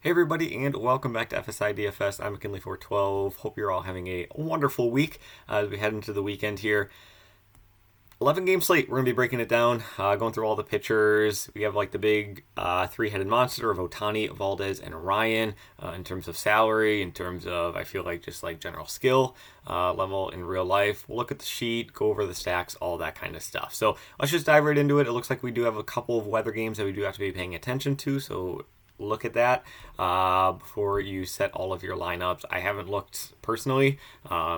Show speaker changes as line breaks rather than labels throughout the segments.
Hey everybody, and welcome back to FSi DFS. I'm McKinley412. Hope you're all having a wonderful week as we head into the weekend here. 11 game slate. We're going to be breaking it down, going through all the pitchers. We have like the big three-headed monster of Ohtani, Valdez, and Ryan in terms of salary, in terms of, I feel like, just like general skill level in real life. We'll look at the sheet, go over the stacks, all that kind of stuff. So let's just dive right into it. It looks like we do have a couple of weather games that we do have to be paying attention to, so look at that before you set all of your lineups. I haven't looked personally,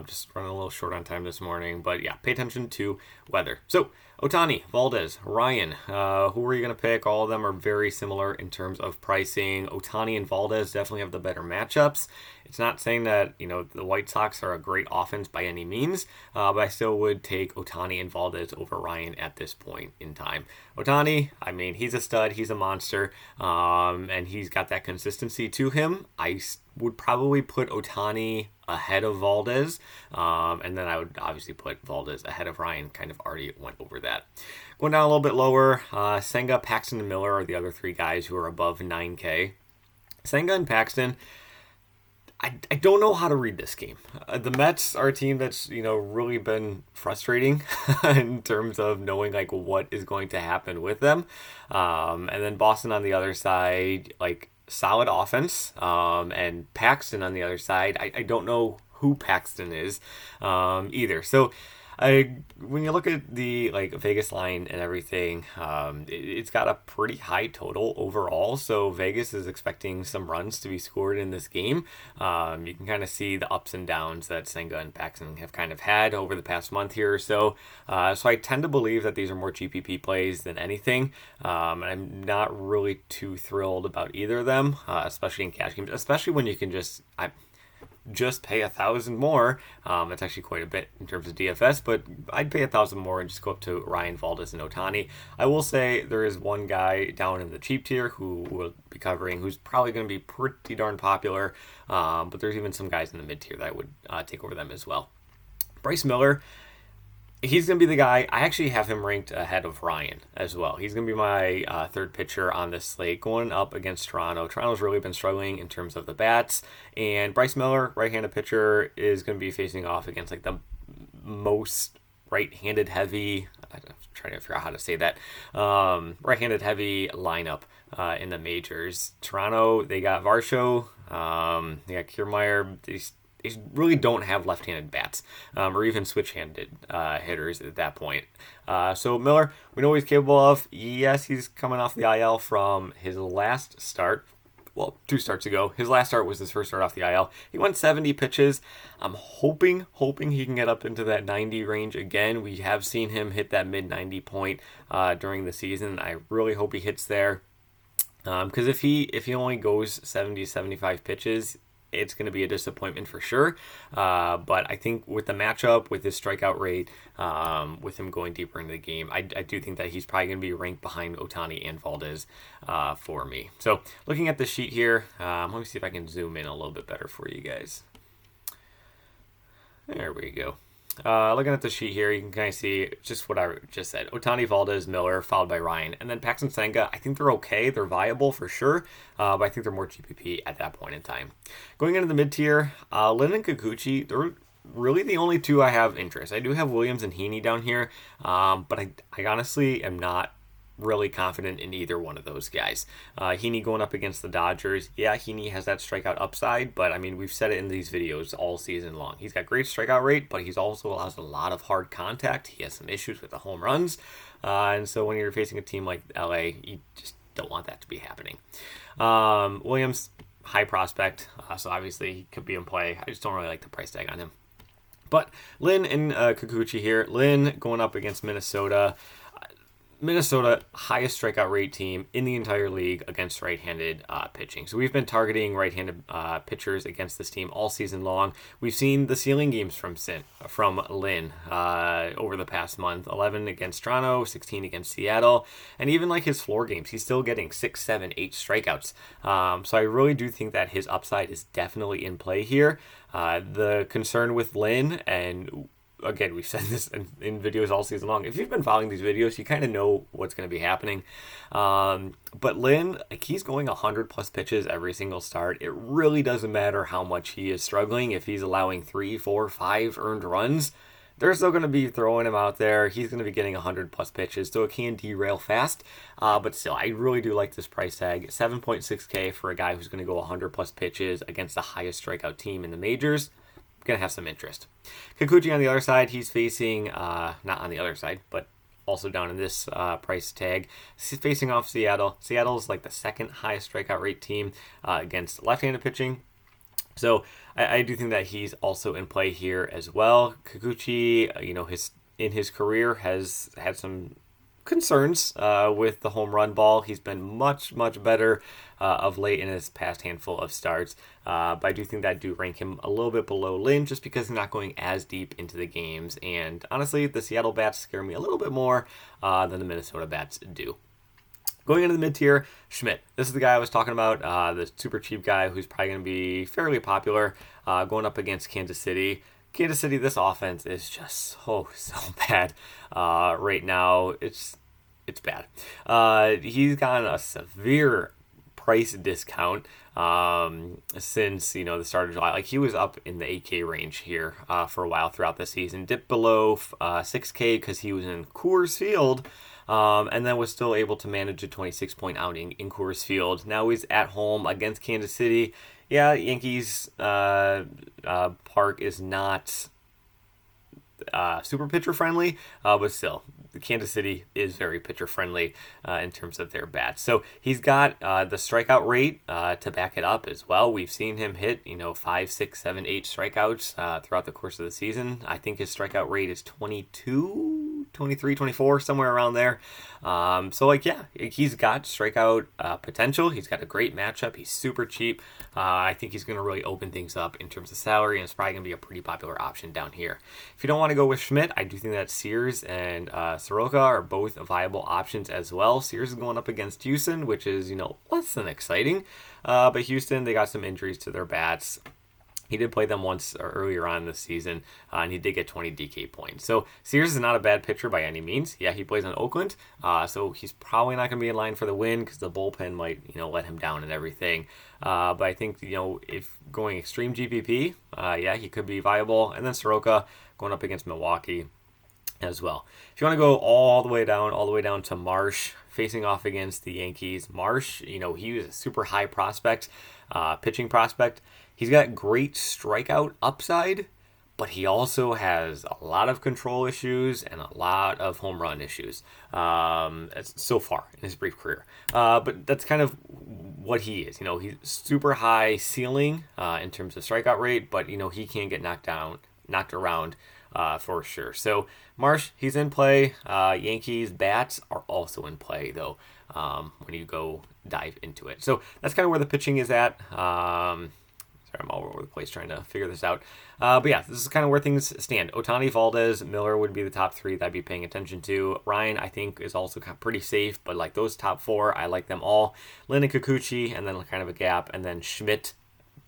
just running a little short on time this morning, but yeah, pay attention to weather. So Ohtani, Valdez, Ryan, who are you going to pick? All of them are very similar in terms of pricing. Ohtani and Valdez definitely have the better matchups. It's not saying that, the White Sox are a great offense by any means, but I still would take Ohtani and Valdez over Ryan at this point in time. Ohtani, I mean, he's a stud, he's a monster, and he's got that consistency to him. I would probably put Ohtani ahead of Valdez, and then I would obviously put Valdez ahead of Ryan. Kind of already went over that. Going down a little bit lower, Senga, Paxton, and Miller are the other three guys who are above 9K. Senga and Paxton, I don't know how to read this game. The Mets are a team that's, really been frustrating in terms of knowing, like, what is going to happen with them. And then Boston on the other side, like, solid offense. And Paxton on the other side, I don't know who Paxton is either. So when you look at the Vegas line and everything, it's got a pretty high total overall. So Vegas is expecting some runs to be scored in this game. You can kind of see the ups and downs that Senga and Paxton have kind of had over the past month here or so. So I tend to believe that these are more GPP plays than anything. And I'm not really too thrilled about either of them, especially in cash games, especially when you can just pay $1,000 more. It's actually quite a bit in terms of DFS, but I'd pay $1,000 more and just go up to Ryan, Valdez, and Ohtani. I will say there is one guy down in the cheap tier who we'll be covering, who's probably going to be pretty darn popular, but there's even some guys in the mid tier that I would take over them as well. Bryce Miller, he's going to be the guy. I actually have him ranked ahead of Ryan as well. He's going to be my third pitcher on this slate going up against Toronto. Toronto's really been struggling in terms of the bats. And Bryce Miller, right-handed pitcher, is going to be facing off against like the most right-handed heavy, I'm trying to figure out how to say that, right-handed heavy lineup in the majors. Toronto, they got Varsho, they got Kiermaier. They really don't have left-handed bats or even switch-handed hitters at that point. So Miller, we know what he's capable of. Yes, he's coming off the IL from his last start. Well, 2 starts ago. His last start was his first start off the IL. He went 70 pitches. I'm hoping he can get up into that 90 range again. We have seen him hit that mid-90 point during the season. I really hope he hits there. Because if he only goes 70, 75 pitches, it's going to be a disappointment for sure. But I think with the matchup, with his strikeout rate, with him going deeper into the game, I do think that he's probably going to be ranked behind Ohtani and Valdez for me. So looking at the sheet here, let me see if I can zoom in a little bit better for you guys. There we go. Looking at the sheet here, you can kind of see just what I just said. Ohtani, Valdez, Miller, followed by Ryan. And then Paxton, Senga, I think they're okay. They're viable for sure, but I think they're more GPP at that point in time. Going into the mid-tier, Lynn and Kikuchi, they're really the only two I have interest. I do have Williams and Heaney down here, but I honestly am not really confident in either one of those guys. Heaney going up against the Dodgers. Yeah, Heaney has that strikeout upside, but I mean, we've said it in these videos all season long. He's got great strikeout rate, but he's also allows a lot of hard contact. He has some issues with the home runs. And so when you're facing a team like LA, you just don't want that to be happening. Williams, high prospect. So obviously he could be in play. I just don't really like the price tag on him. But Lynn and Kikuchi here. Lynn going up against Minnesota. Minnesota, highest strikeout rate team in the entire league against right-handed pitching. So we've been targeting right-handed pitchers against this team all season long. We've seen the ceiling games from Lynn over the past month. 11 against Toronto, 16 against Seattle, and even like his floor games, he's still getting 6, 7, 8 strikeouts. So I really do think that his upside is definitely in play here. The concern with Lynn and again, we've said this in videos all season long. If you've been following these videos, you kind of know what's going to be happening. But Lynn, like, he's going 100 plus pitches every single start. It really doesn't matter how much he is struggling. If he's allowing 3, 4, 5 earned runs, they're still going to be throwing him out there. He's going to be getting 100 plus pitches, so it can derail fast. But still, I really do like this price tag. 7.6K for a guy who's going to go 100 plus pitches against the highest strikeout team in the majors. Going to have some interest. Kikuchi on the other side, he's facing, not on the other side, but also down in this price tag. He's facing off Seattle. Seattle's like the second highest strikeout rate team against left-handed pitching. So I do think that he's also in play here as well. Kikuchi, in his career has had some concerns with the home run ball. He's been much better of late in his past handful of starts. But I do think that I do rank him a little bit below Lynn just because he's not going as deep into the games. And honestly, the Seattle bats scare me a little bit more than the Minnesota bats do. Going into the mid-tier, Schmidt. This is the guy I was talking about, the super cheap guy who's probably going to be fairly popular going up against Kansas City. Kansas City, this offense is just so bad right now. It's bad. He's gotten a severe price discount since the start of July. Like, he was up in the 8K range here for a while throughout the season. Dipped below 6K because he was in Coors Field. And then was still able to manage a 26-point outing in Coors Field. Now he's at home against Kansas City. Yeah, Yankees park is not super pitcher friendly, but still, Kansas City is very pitcher friendly in terms of their bats. So he's got the strikeout rate to back it up as well. We've seen him hit 5, 6, 7, 8 strikeouts throughout the course of the season. I think his strikeout rate is 22, 23, 24, somewhere around there. He's got strikeout potential. He's got a great matchup. He's super cheap. I think he's going to really open things up in terms of salary, and it's probably going to be a pretty popular option down here. If you don't want to go with Schmidt, I do think that Sears and Soroka are both viable options as well. Sears is going up against Houston, which is, less than exciting. But Houston, they got some injuries to their bats. He did play them once earlier on this season, and he did get 20 DK points. So Sears is not a bad pitcher by any means. Yeah, he plays in Oakland, so he's probably not going to be in line for the win because the bullpen might, let him down and everything. But I think, if going extreme GPP, he could be viable. And then Soroka going up against Milwaukee as well. If you want to go all the way down to Marsh, facing off against the Yankees. Marsh, he was a super high prospect, pitching prospect. He's got great strikeout upside, but he also has a lot of control issues and a lot of home run issues so far in his brief career. But that's kind of what he is. He's super high ceiling in terms of strikeout rate, but, he can get knocked around for sure. So Marsh, he's in play. Yankees bats are also in play, though, when you go dive into it. So that's kind of where the pitching is at. I'm all over the place trying to figure this out. But yeah, this is kind of where things stand. Ohtani, Valdez, Miller would be the top 3 that I'd be paying attention to. Ryan, I think, is also pretty safe, but like those top 4, I like them all. Lynn and Kikuchi, and then kind of a gap. And then Schmidt,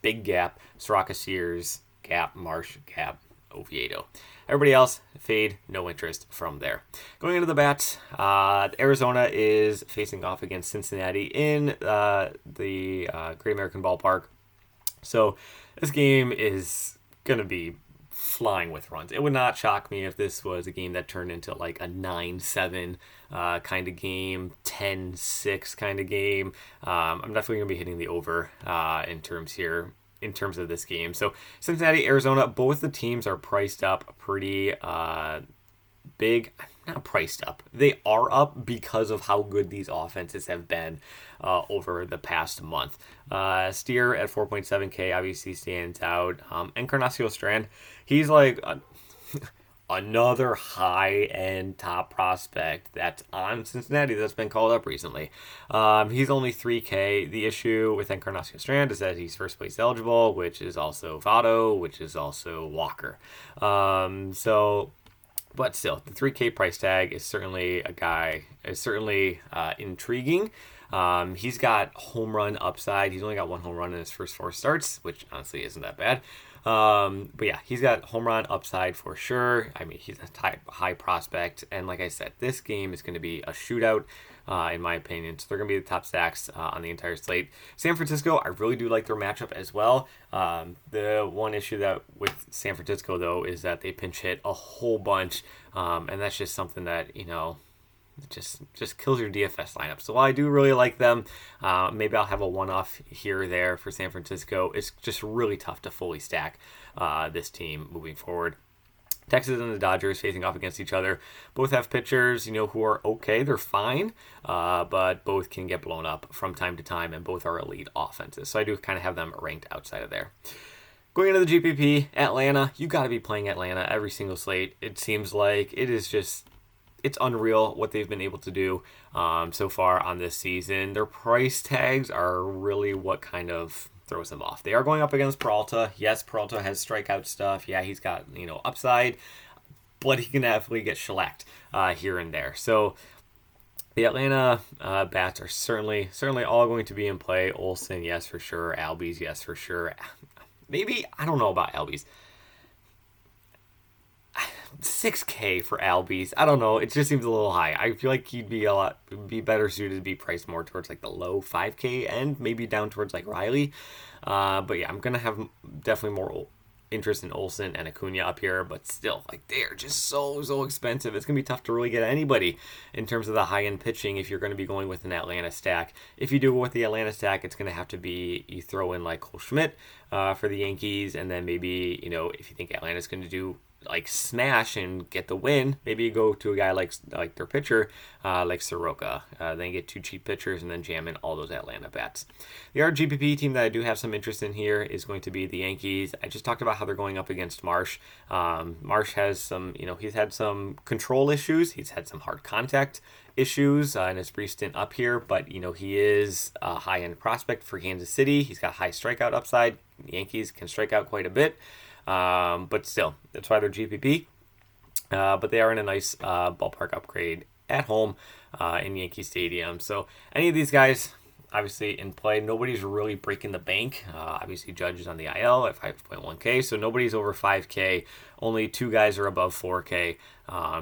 big gap. Soroka, Sears, gap. Marsh, gap. Oviedo. Everybody else, fade, no interest from there. Going into the bats, Arizona is facing off against Cincinnati in the Great American Ballpark. So this game is going to be flying with runs. It would not shock me if this was a game that turned into like a 9-7 kind of game, 10-6 kind of game. I'm definitely going to be hitting the over in terms of this game. So Cincinnati, Arizona, both the teams are priced up pretty big. Not priced up. They are up because of how good these offenses have been over the past month. Steer at 4.7K obviously stands out. Encarnacion Strand, he's like another high-end top prospect that's on Cincinnati that's been called up recently. He's only 3K. The issue with Encarnacion Strand is that he's first place eligible, which is also Votto, which is also Walker. But still, the 3K price tag is certainly intriguing. He's got home run upside. He's only got 1 home run in his first 4 starts, which honestly isn't that bad. But yeah, he's got home run upside for sure. I mean, he's a high prospect. And like I said, this game is going to be a shootout, in my opinion. So they're going to be the top stacks on the entire slate. San Francisco, I really do like their matchup as well. The one issue that with San Francisco, though, is that they pinch hit a whole bunch. And that's just something that, it just kills your DFS lineup. So while I do really like them, maybe I'll have a one-off here or there for San Francisco. It's just really tough to fully stack this team moving forward. Texas and the Dodgers facing off against each other. Both have pitchers, who are okay. They're fine, but both can get blown up from time to time, and both are elite offenses. So I do kind of have them ranked outside of there. Going into the GPP, Atlanta, you got to be playing Atlanta every single slate. It seems like it is just... It's unreal what they've been able to do so far on this season. Their price tags are really what kind of throws them off. They are going up against Peralta. Yes, Peralta has strikeout stuff. Yeah, he's got, upside, but he can definitely get shellacked here and there. So the Atlanta bats are certainly all going to be in play. Olsen, yes, for sure. Albies, yes, for sure. Maybe, I don't know about Albies. 6K for Albies. I don't know. It just seems a little high. I feel like he'd be better suited to be priced more towards like the low 5K end, maybe down towards like Riley. But yeah, I'm gonna have definitely more interest in Olsen and Acuna up here, but still, like, they're just so expensive. It's gonna be tough to really get anybody in terms of the high end pitching if you're going to be going with an Atlanta stack. If you do go with the Atlanta stack, it's gonna have to be you throw in like Cole Schmidt for the Yankees, and then maybe if you think Atlanta's going to do like smash and get the win, maybe you go to a guy like their pitcher, like Soroka. Then get 2 cheap pitchers and then jam in all those Atlanta bats. The RGPP team that I do have some interest in here is going to be the Yankees. I just talked about how they're going up against Marsh. Marsh has some, he's had some control issues. He's had some hard contact issues in his brief stint up here, but he is a high-end prospect for Kansas City. He's got high strikeout upside. The Yankees can strike out quite a bit. But still, that's why they're GPP. But they are in a nice ballpark upgrade at home in Yankee Stadium. So any of these guys, obviously in play. Nobody's really breaking the bank. Obviously, Judge is on the IL at 5.1K, so nobody's over 5K. Only 2 guys are above 4K,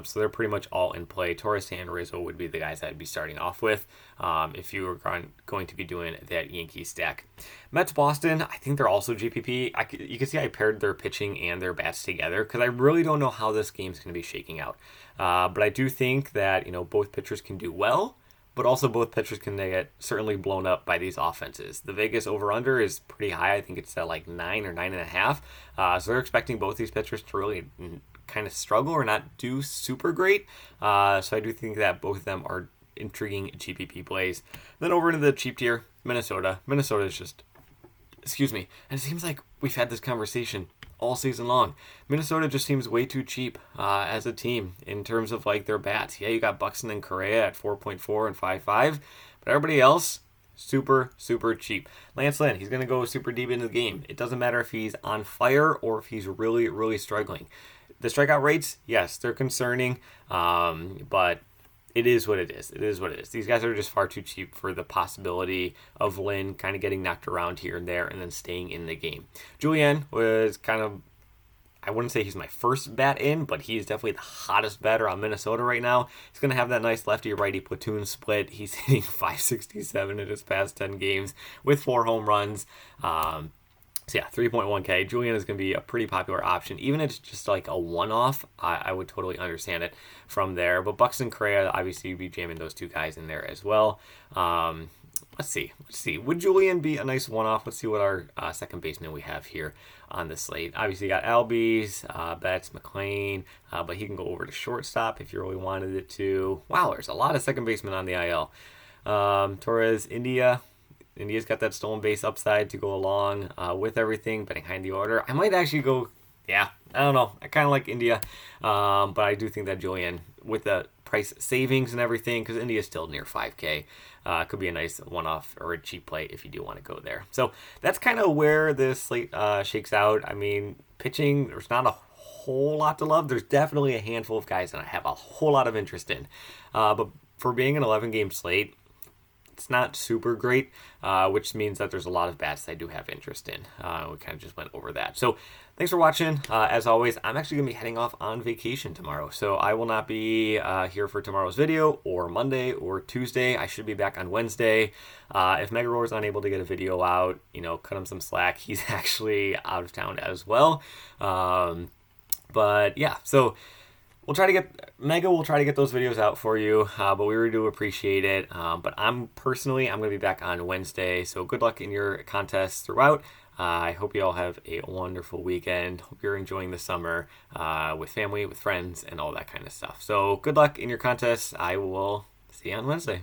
so they're pretty much all in play. Torres and Rizzo would be the guys I'd be starting off with if you were going to be doing that Yankee stack. Mets Boston, I think they're also GPP. You can see I paired their pitching and their bats together because I really don't know how this game's going to be shaking out. But I do think that both pitchers can do well, but also both pitchers can get certainly blown up by these offenses. The Vegas over-under is pretty high. I think it's at like 9 or 9.5. So they're expecting both these pitchers to really kind of struggle or not do super great. So I do think that both of them are intriguing GPP plays. Then over into the cheap tier, Minnesota. Minnesota is just, and it seems like we've had this conversation all season long. Minnesota just seems way too cheap as a team in terms of like their bats. Yeah, you got Buxton and Correa at 4.4 and 5.5, but everybody else super cheap. Lance Lynn, he's going to go super deep into the game. It doesn't matter if he's on fire or if he's really struggling. The strikeout rates, yes, they're concerning, but it is what it is. It is what it is. These guys are just far too cheap for the possibility of Lynn kind of getting knocked around here and there and then staying in the game. Julian was kind of, I wouldn't say he's my first bat in, but he is definitely the hottest batter on Minnesota right now. He's going to have that nice lefty-righty platoon split. He's hitting .567 in his past 10 games with 4 home runs. So yeah, 3.1K. Julian is going to be a pretty popular option. Even if it's just like a one-off, I would totally understand it from there. But Buxton, Correa, obviously you'd be jamming those 2 guys in there as well. Let's see. Would Julian be a nice one-off? Let's see what our second baseman we have here on the slate. Obviously you got Albies, Betts, McLean, but he can go over to shortstop if you really wanted it to. Wow, there's a lot of second basemen on the IL. Torres, India's got that stolen base upside to go along with everything, but behind the order. I might actually go, I don't know. I kind of like India, but I do think that Julian, with the price savings and everything, because India's still near 5K, could be a nice one-off or a cheap play if you do want to go there. So that's kind of where this slate shakes out. I mean, pitching, there's not a whole lot to love. There's definitely a handful of guys that I have a whole lot of interest in. But for being an 11-game slate, it's not super great, which means that there's a lot of bats that I do have interest in. We kind of just went over that. So thanks for watching. As always, I'm actually going to be heading off on vacation tomorrow, so I will not be here for tomorrow's video or Monday or Tuesday. I should be back on Wednesday. If Mega Roar's unable to get a video out, cut him some slack. He's actually out of town as well. But yeah, so we'll try to get those videos out for you, but we really do appreciate it. But I'm going to be back on Wednesday, so good luck in your contests throughout. I hope you all have a wonderful weekend. Hope you're enjoying the summer with family, with friends, and all that kind of stuff. So good luck in your contests. I will see you on Wednesday.